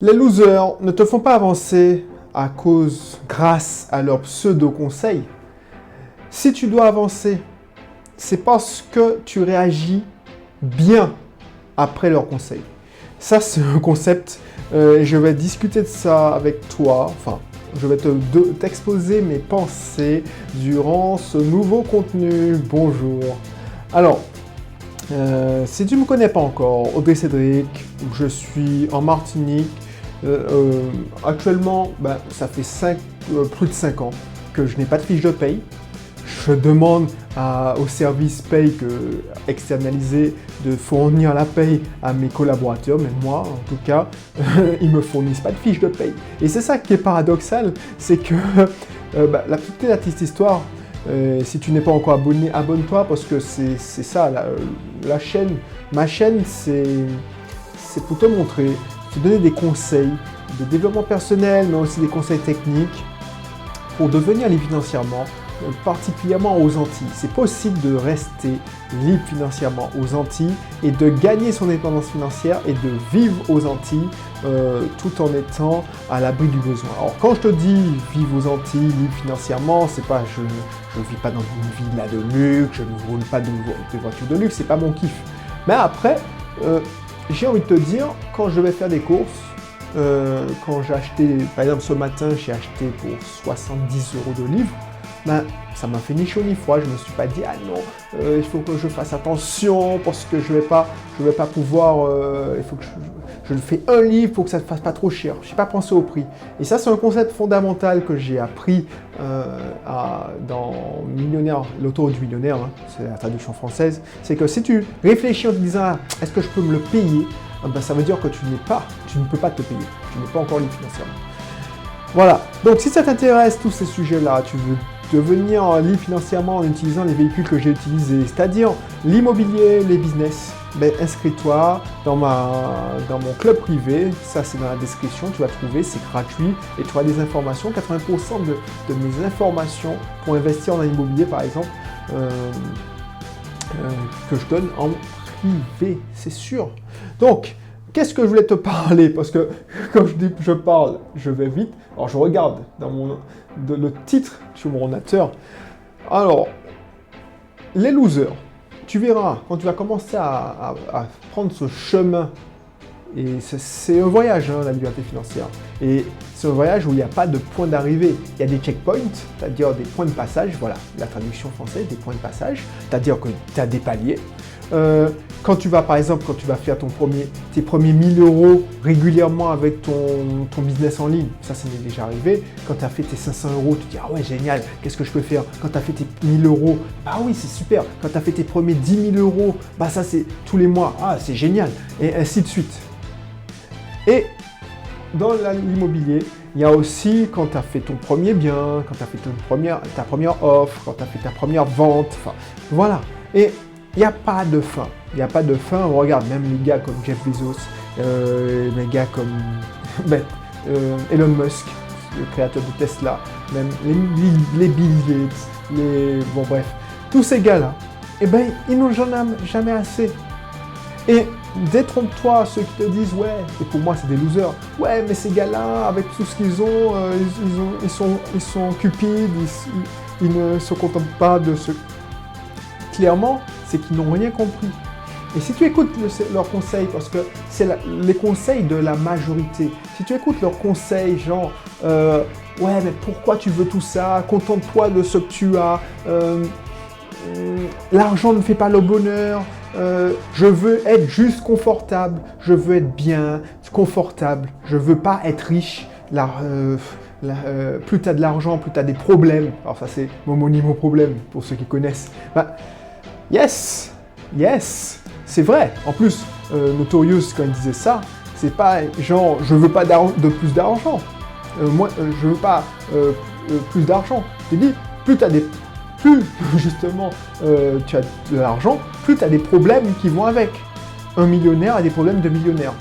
Les losers ne te font pas avancer grâce à leurs pseudo-conseils. Si tu dois avancer, c'est parce que tu réagis bien après leurs conseils. Ça, c'est un concept. Je vais discuter de ça avec toi. Enfin, je vais t'exposer mes pensées durant ce nouveau contenu. Bonjour. Alors, si tu ne me connais pas encore, Audrey Cédric, je suis en Martinique. Actuellement, ça fait plus de 5 ans que je n'ai pas de fiche de paye. Je demande au service paye externalisé de fournir la paye à mes collaborateurs, mais moi, en tout cas, ils ne me fournissent pas de fiche de paye. Et c'est ça qui est paradoxal, c'est que la petite histoire, si tu n'es pas encore abonné, abonne-toi parce que c'est ça, ma chaîne, c'est pour te montrer, te donner des conseils de développement personnel, mais aussi des conseils techniques pour devenir libre financièrement, particulièrement aux Antilles. C'est possible de rester libre financièrement aux Antilles et de gagner son indépendance financière et de vivre aux Antilles tout en étant à l'abri du besoin. Alors quand je te dis vivre aux Antilles, libre financièrement, c'est pas je ne vis pas dans une villa de luxe, je ne roule pas de voitures de luxe, c'est pas mon kiff. Mais après, j'ai envie de te dire, quand je vais faire des courses, quand j'ai acheté, par exemple ce matin, j'ai acheté pour 70 € de livres, ça m'a fait ni chaud ni froid. Je me suis pas dit ah non, il faut que je fasse attention parce que je vais pas pouvoir, il faut que je fais un livre pour que ça ne fasse pas trop cher. Je n'ai pas pensé au prix. Et ça c'est un concept fondamental que j'ai appris dans Millionnaire, l'autoroute du millionnaire, hein, c'est la traduction française. C'est que si tu réfléchis en te disant ah, est-ce que je peux me le payer, ça veut dire que tu ne peux pas te payer. Tu n'es pas encore libre financièrement. Voilà. Donc si ça t'intéresse tous ces sujets-là, tu veux devenir libre financièrement en utilisant les véhicules que j'ai utilisés, c'est-à-dire l'immobilier, les business, inscris-toi dans mon club privé, ça c'est dans la description, tu vas trouver, c'est gratuit et tu auras des informations, 80% de mes informations pour investir dans l'immobilier par exemple, que je donne en privé, c'est sûr. Donc, qu'est-ce que je voulais te parler? Parce que quand je dis que je parle, je vais vite. Alors, je regarde le titre sur mon ordinateur. Alors, les losers, tu verras, quand tu vas commencer à prendre ce chemin, et c'est un voyage, hein, la liberté financière. Et c'est un voyage où il n'y a pas de point d'arrivée. Il y a des checkpoints, c'est-à-dire des points de passage. Voilà, la traduction française, des points de passage. C'est-à-dire que tu as des paliers. Quand tu vas, par exemple, faire tes premiers 1000 € régulièrement avec ton business en ligne, ça m'est déjà arrivé. Quand tu as fait tes 500 €, tu te dis, ah ouais, génial, qu'est-ce que je peux faire? Quand tu as fait tes 1000 €, bah oui, c'est super. Quand tu as fait tes premiers 10 000 €, bah ça, c'est tous les mois, ah, c'est génial. Et ainsi de suite. Et dans l'immobilier, il y a aussi quand tu as fait ton premier bien, quand tu as fait ta première offre, quand tu as fait ta première vente, enfin, voilà. Et il n'y a pas de fin. Il n'y a pas de fin. On regarde même les gars comme Jeff Bezos, les gars comme Elon Musk, le créateur de Tesla, même les Bill Gates, bon bref, tous ces gars-là, ils n'ont jamais assez. Et détrompe-toi ceux qui te disent ouais, et pour moi c'est des losers. Ouais, mais ces gars-là, avec tout ce qu'ils ont, ils sont cupides, ils ne se contentent pas de ce. Clairement, c'est qu'ils n'ont rien compris. Et si tu écoutes leurs conseils, parce que c'est les conseils de la majorité, si tu écoutes leurs conseils, genre ouais, mais pourquoi tu veux tout ça? Contente-toi de ce que tu as. L'argent ne fait pas le bonheur. Je veux être juste confortable. Je veux être bien, confortable. Je veux pas être riche. Plus tu as de l'argent, plus tu as des problèmes. Alors ça, c'est mon problème pour ceux qui connaissent. Yes, c'est vrai. En plus, Notorious, quand il disait ça, c'est pas genre je veux pas de plus d'argent. Moi, je veux pas plus d'argent. Je te dis, plus justement tu as de l'argent, plus tu as des problèmes qui vont avec. Un millionnaire a des problèmes de millionnaire.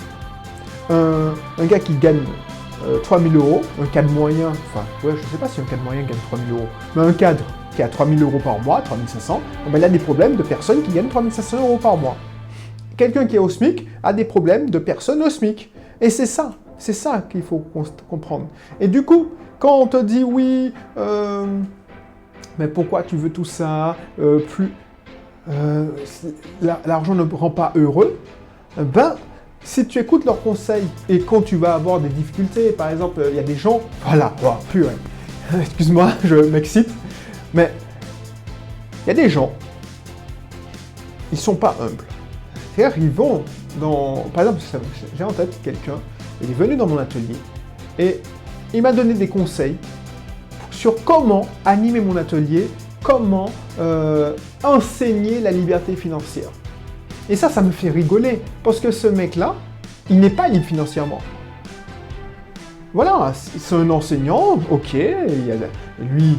Un gars qui gagne 3 000 €, un cadre moyen, enfin, ouais, je sais pas si un cadre moyen gagne 3 000 €, mais un cadre qui a 3 000 € par mois, 3 500, il a des problèmes de personnes qui gagnent 3 500 € par mois. Quelqu'un qui est au SMIC a des problèmes de personnes au SMIC. Et c'est ça. C'est ça qu'il faut comprendre. Et du coup, quand on te dit oui, mais pourquoi tu veux tout ça, l'argent ne rend pas heureux, ben, si tu écoutes leurs conseils et quand tu vas avoir des difficultés, par exemple, il y a des gens, voilà, oh, purée, excuse-moi, je m'excite, mais il y a des gens, ils sont pas humbles. C'est-à-dire, ils vont par exemple, j'ai en tête quelqu'un, il est venu dans mon atelier et il m'a donné des conseils sur comment animer mon atelier, comment enseigner la liberté financière. Et ça me fait rigoler, parce que ce mec-là, il n'est pas libre financièrement. Voilà, c'est un enseignant, ok, lui,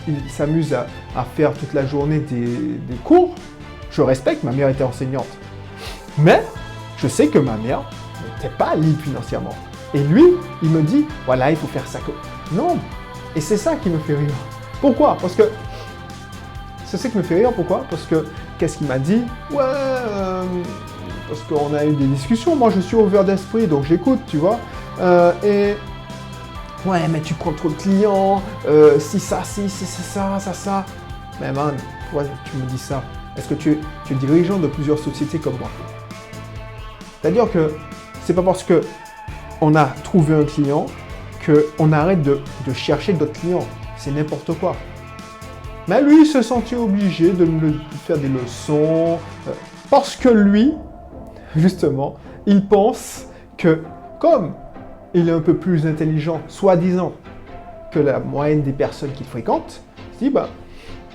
il s'amuse à faire toute la journée des cours. Je respecte, ma mère était enseignante. Mais je sais que ma mère n'était pas libre financièrement. Et lui, il me dit, voilà, il faut faire ça. Non. Et c'est ça qui me fait rire. Pourquoi? Parce que... C'est ça qui me fait rire, pourquoi? Parce que, qu'est-ce qu'il m'a dit? Ouais, parce qu'on a eu des discussions, moi je suis ouvert d'esprit, donc j'écoute, tu vois. Et... Ouais, mais tu prends trop de clients, si ça, ça. Mais man, pourquoi tu me dis ça? Est-ce que tu es dirigeant de plusieurs sociétés comme moi? C'est-à-dire que c'est pas parce que on a trouvé un client qu'on arrête de chercher d'autres clients. C'est n'importe quoi. Mais lui, il se sentait obligé de me faire des leçons parce que lui, justement, il pense que comme il est un peu plus intelligent, soi-disant, que la moyenne des personnes qu'il fréquente, il dit,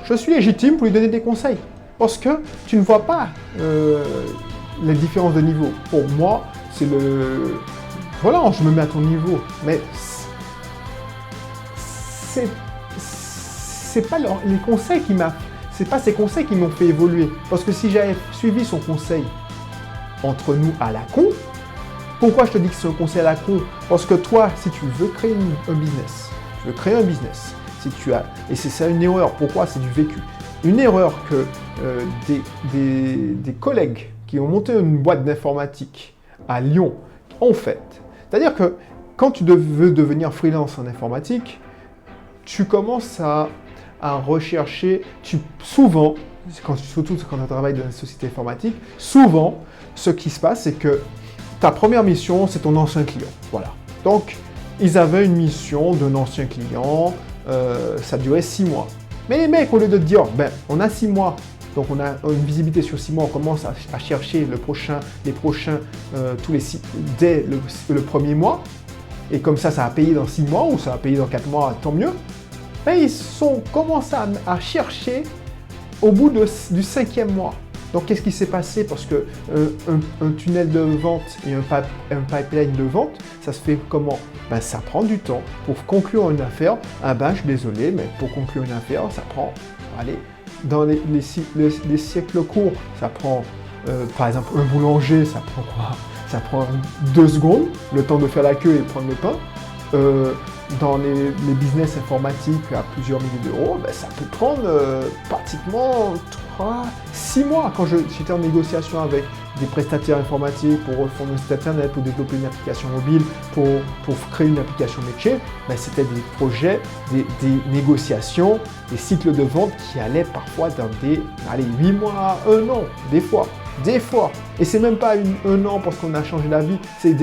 je suis légitime pour lui donner des conseils. Parce que tu ne vois pas les différences de niveau. Pour moi, c'est le... Voilà, je me mets à ton niveau. Mais c'est pas les conseils qui m'a... C'est pas ces conseils qui m'ont fait évoluer. Parce que si j'avais suivi son conseil entre nous à la con, pourquoi je te dis que c'est un conseil à la con? Parce que toi, si tu veux créer un business, si tu as... Et c'est ça une erreur. Pourquoi? C'est du vécu. Une erreur que des collègues qui ont monté une boîte d'informatique à Lyon ont faite. C'est-à-dire que quand tu veux devenir freelance en informatique, tu commences à rechercher, souvent, surtout quand tu travailles dans une société informatique, souvent, ce qui se passe, c'est que ta première mission, c'est ton ancien client. Voilà. Donc, ils avaient une mission d'un ancien client, ça durait 6 mois. Mais les mecs, au lieu de te dire, on a 6 mois, donc on a une visibilité sur 6 mois, on commence à chercher les prochains dès le premier mois, et comme ça va payer dans 6 mois, ou ça va payer dans 4 mois, tant mieux. Mais ils commencé à chercher au bout du 5e mois. Donc qu'est-ce qui s'est passé? Parce que un tunnel de vente et un pipeline de vente, ça se fait comment? Ça prend du temps. Pour conclure une affaire, je suis désolé, mais pour conclure une affaire, ça prend, allez, dans les siècles courts, ça prend, par exemple, un boulanger, ça prend quoi? Ça prend 2 secondes, le temps de faire la queue et prendre le pain. Dans les business informatiques à plusieurs milliers d'euros, ça peut prendre pratiquement 6 mois. Quand j'étais en négociation avec des prestataires informatiques pour refondre un site internet, pour développer une application mobile, pour créer une application métier, c'était des projets, des négociations, des cycles de vente qui allaient parfois dans 8 mois, 1 an, des fois. Et c'est même pas un an parce qu'on a changé la vie, c'est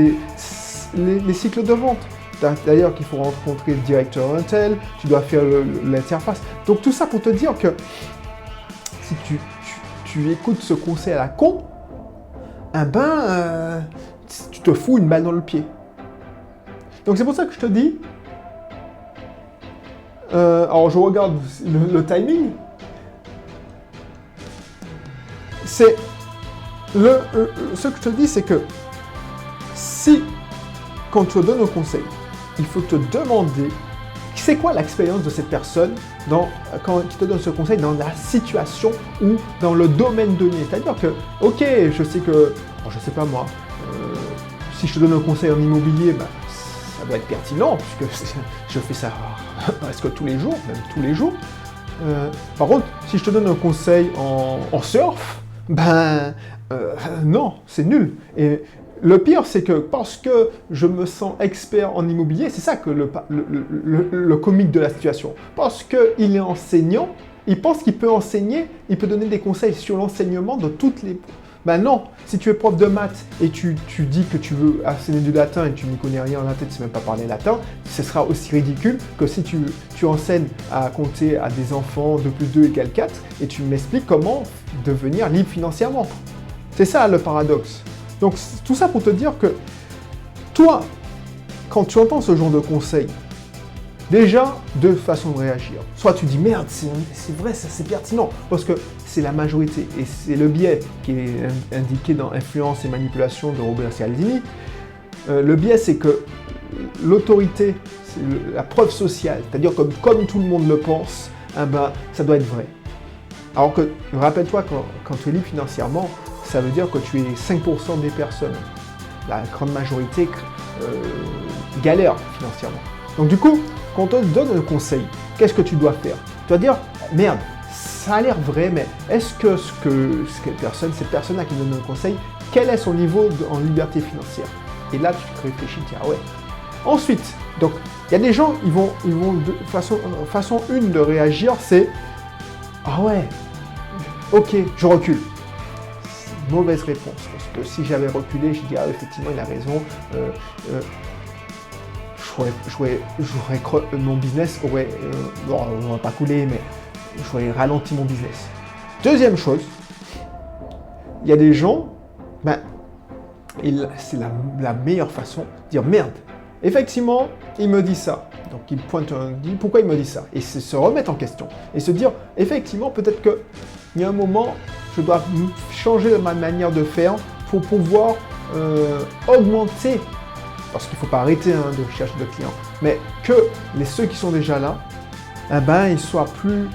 les cycles de vente. D'ailleurs qu'il faut rencontrer le directeur Intel, tu dois faire l'interface. Donc tout ça pour te dire que si tu écoutes ce conseil à la con, tu te fous une balle dans le pied. Donc c'est pour ça que je te dis, alors je regarde le timing, c'est ce que je te dis, c'est que si quand tu te donnes un conseil, il faut te demander c'est quoi l'expérience de cette personne quand il te donne ce conseil dans la situation ou dans le domaine donné. C'est-à-dire que, ok, je sais que, je sais pas moi, si je te donne un conseil en immobilier, ça doit être pertinent puisque je fais ça presque tous les jours, même tous les jours. Par contre, si je te donne un conseil en surf, non, c'est nul. Et Le pire, c'est que parce que je me sens expert en immobilier, c'est ça que le comique de la situation. Parce qu'il est enseignant, il pense qu'il peut enseigner, il peut donner des conseils sur l'enseignement de toutes les... Ben non, si tu es prof de maths et tu dis que tu veux enseigner du latin et tu n'y connais rien en latin, tu ne sais même pas parler latin, ce sera aussi ridicule que si tu enseignes à compter à des enfants 2 plus 2 égale 4 et tu m'expliques comment devenir libre financièrement. C'est ça le paradoxe. Donc tout ça pour te dire que toi, quand tu entends ce genre de conseils, déjà, deux façons de réagir. Soit tu dis merde, c'est vrai, ça c'est pertinent, parce que c'est la majorité, et c'est le biais qui est indiqué dans Influence et manipulation de Robert Cialdini. Le biais, c'est que l'autorité, c'est la preuve sociale, c'est-à-dire comme tout le monde le pense, eh ben, ça doit être vrai. Alors que, rappelle-toi, quand tu es libre financièrement, ça veut dire que tu es 5% des personnes. La grande majorité galère financièrement. Donc du coup, quand on te donne un conseil, qu'est-ce que tu dois faire? Tu dois dire, merde, ça a l'air vrai, mais est-ce que cette personne-là qui donne un conseil, quel est son niveau en liberté financière? Et là, tu te réfléchis, tu dis, ah ouais. Ensuite, donc, il y a des gens, ils vont de façon 1 de réagir, c'est, ah ouais, ok, je recule. Mauvaise réponse, parce que si j'avais reculé, je dis, ah effectivement, il a raison, mon business aurait, on va pas couler, mais j'aurais ralenti mon business. Deuxième chose, il y a des gens, ben, c'est la meilleure façon de dire merde. Effectivement, il me dit ça. Donc il pointe dit pourquoi il me dit ça. Et c'est se remettre en question. Et se dire, effectivement, peut-être qu'il y a un moment, je dois changer ma manière de faire pour pouvoir augmenter. Parce qu'il ne faut pas arrêter de chercher de clients, mais que ceux qui sont déjà là, eh ben, ils sentent que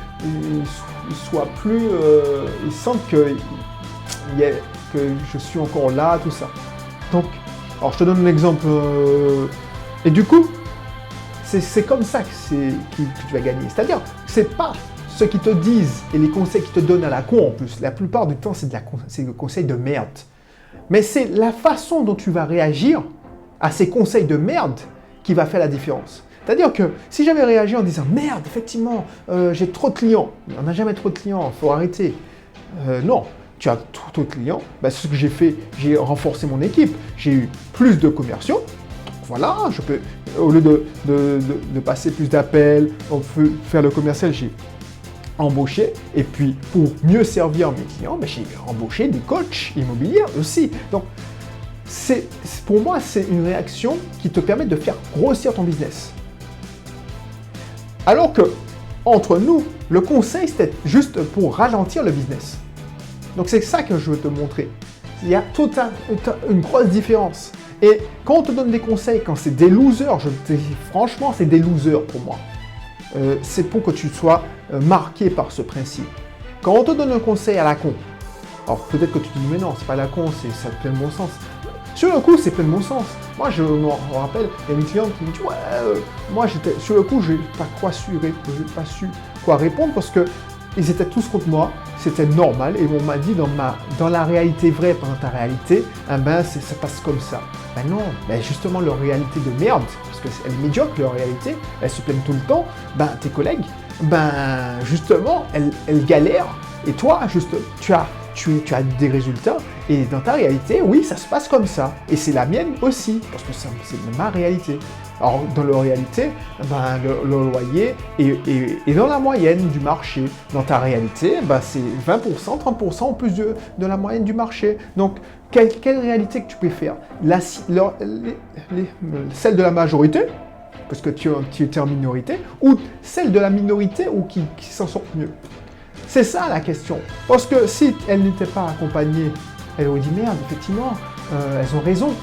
je suis encore là, tout ça. Donc, alors je te donne un exemple, et du coup, c'est comme ça que tu vas gagner. C'est-à-dire, c'est pas ce qu'ils te disent et les conseils qu'ils te donnent à la con en plus. La plupart du temps, c'est le conseil de merde. Mais c'est la façon dont tu vas réagir à ces conseils de merde qui va faire la différence. C'est-à-dire que si j'avais réagi en disant « Merde, effectivement, j'ai trop de clients », on n'a jamais trop de clients, il faut arrêter. Non, tu as trop de clients, ben, ce que j'ai fait, j'ai renforcé mon équipe, j'ai eu plus de commerciaux, voilà, je peux, au lieu de passer plus d'appels, faire le commercial, j'ai embauché, et puis pour mieux servir mes clients, ben, j'ai embauché des coachs immobiliers aussi. Donc, pour moi, c'est une réaction qui te permet de faire grossir ton business. Alors que, entre nous, le conseil, c'était juste pour ralentir le business. Donc, c'est ça que je veux te montrer. Il y a une grosse différence. Et quand on te donne des conseils, quand c'est des losers, je te dis franchement, c'est des losers pour moi. C'est pour que tu sois marqué par ce principe. Quand on te donne un conseil à la con, alors peut-être que tu te dis, mais non, c'est pas la con, ça plein de bon sens. Sur le coup, c'est plein de bon sens. Moi, je me rappelle, il y a une cliente qui me dit, ouais, moi, sur le coup, je n'ai pas su quoi répondre parce qu'ils étaient tous contre moi, c'était normal, et on m'a dit, dans la réalité vraie, dans ta réalité, eh ben, ça passe comme ça. Ben non, ben justement, leur réalité de merde, parce qu'elle est médiocre, leur réalité, elle se plaignent tout le temps, ben tes collègues, ben justement, elles galèrent, et toi, juste, tu as des résultats, et dans ta réalité, oui, ça se passe comme ça. Et c'est la mienne aussi, parce que c'est ma réalité. Alors, dans leur réalité, ben, le loyer est dans la moyenne du marché. Dans ta réalité, ben, c'est 20%, 30% en plus de la moyenne du marché. Donc, quelle réalité que tu préfères? Celle de la majorité, parce que tu es en minorité, ou celle de la minorité ou qui s'en sortent mieux? C'est ça la question. Parce que si elles n'étaient pas accompagnées, elles auraient dit merde, effectivement, elles ont raison.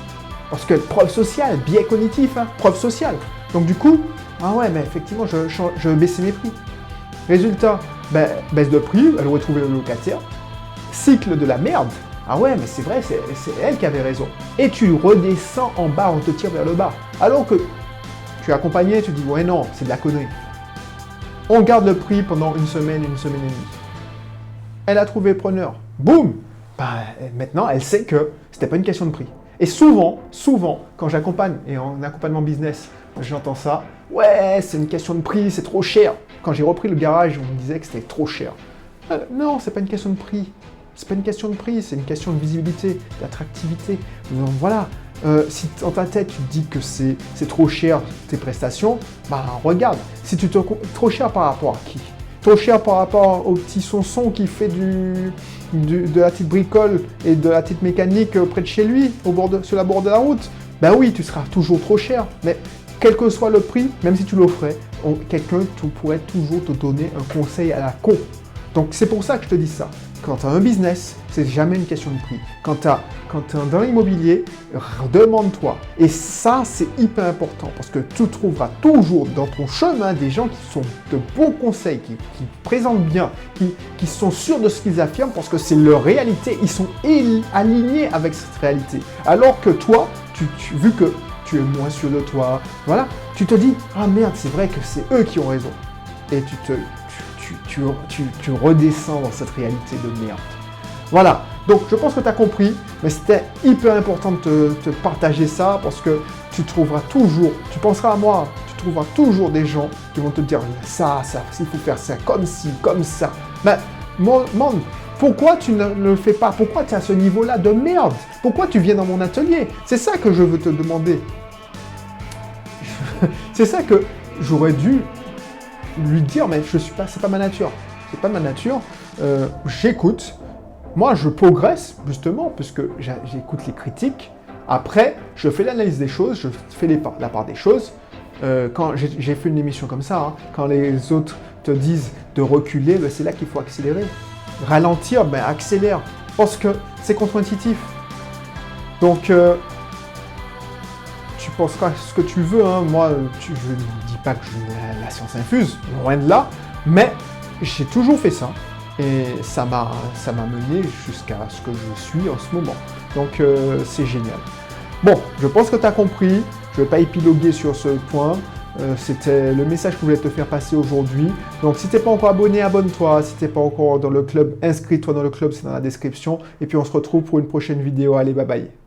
Parce que preuve sociale, biais cognitif, hein, preuve sociale. Donc du coup, ah ouais, mais effectivement, je vais baisser mes prix. Résultat, ben, baisse de prix, elle aurait trouvé le locataire. Cycle de la merde. Ah ouais, mais c'est vrai, c'est elle qui avait raison. Et tu redescends en bas, on te tire vers le bas. Alors que tu es accompagné, tu dis, ouais non, c'est de la connerie. On garde le prix pendant une semaine et demie. Elle a trouvé preneur. Boum! Bah, maintenant, elle sait que c'était pas une question de prix. Et souvent, quand j'accompagne, et en accompagnement business, j'entends ça, ouais, c'est une question de prix, c'est trop cher. Quand j'ai repris le garage, on me disait que c'était trop cher. Non, c'est pas une question de prix. C'est pas une question de prix, c'est une question de visibilité, d'attractivité. Donc voilà, si dans ta tête tu te dis que c'est trop cher tes prestations, bah regarde, si tu te trop cher par rapport à qui? Trop cher par rapport au petit sonson qui fait de la petite bricole et de la petite mécanique près de chez lui, sur la bord de la route. Bah oui, tu seras toujours trop cher, mais quel que soit le prix, même si tu l'offrais, quelqu'un pourrait toujours te donner un conseil à la con. Donc c'est pour ça que je te dis ça. Quand tu as un business, c'est jamais une question de prix. Quand tu es dans l'immobilier, demande-toi. Et ça, c'est hyper important parce que tu trouveras toujours dans ton chemin des gens qui sont de bons conseils, qui présentent bien, qui sont sûrs de ce qu'ils affirment parce que c'est leur réalité. Ils sont alignés avec cette réalité. Alors que toi, vu que tu es moins sûr de toi, voilà, tu te dis « Ah merde, c'est vrai que c'est eux qui ont raison. » Et tu redescends dans cette réalité de merde. Voilà, donc je pense que tu as compris, mais c'était hyper important de te partager ça parce que tu penseras à moi, tu trouveras toujours des gens qui vont te dire ça, il faut faire ça, comme ci, comme ça. Mais, monde, pourquoi tu ne le fais pas? Pourquoi tu es à ce niveau-là de merde? Pourquoi tu viens dans mon atelier? C'est ça que je veux te demander. C'est ça que j'aurais dû lui dire, mais c'est pas ma nature. C'est pas ma nature. J'écoute. Moi, je progresse, justement, puisque j'écoute les critiques. Après, je fais l'analyse des choses, je fais la part des choses. Quand j'ai fait une émission comme ça, hein, quand les autres te disent de reculer, ben, c'est là qu'il faut accélérer. Ralentir, ben accélère. Parce que c'est contre-intuitif. Donc, tu penseras ce que tu veux, hein. Moi, je ne dis pas que la science infuse, loin de là, mais j'ai toujours fait ça et ça m'a mené jusqu'à ce que je suis en ce moment. Donc, c'est génial. Bon, je pense que tu as compris, je ne vais pas épiloguer sur ce point, c'était le message que je voulais te faire passer aujourd'hui. Donc, si tu n'es pas encore abonné, abonne-toi. Si tu n'es pas encore dans le club, inscris-toi dans le club, c'est dans la description. Et puis, on se retrouve pour une prochaine vidéo. Allez, bye bye.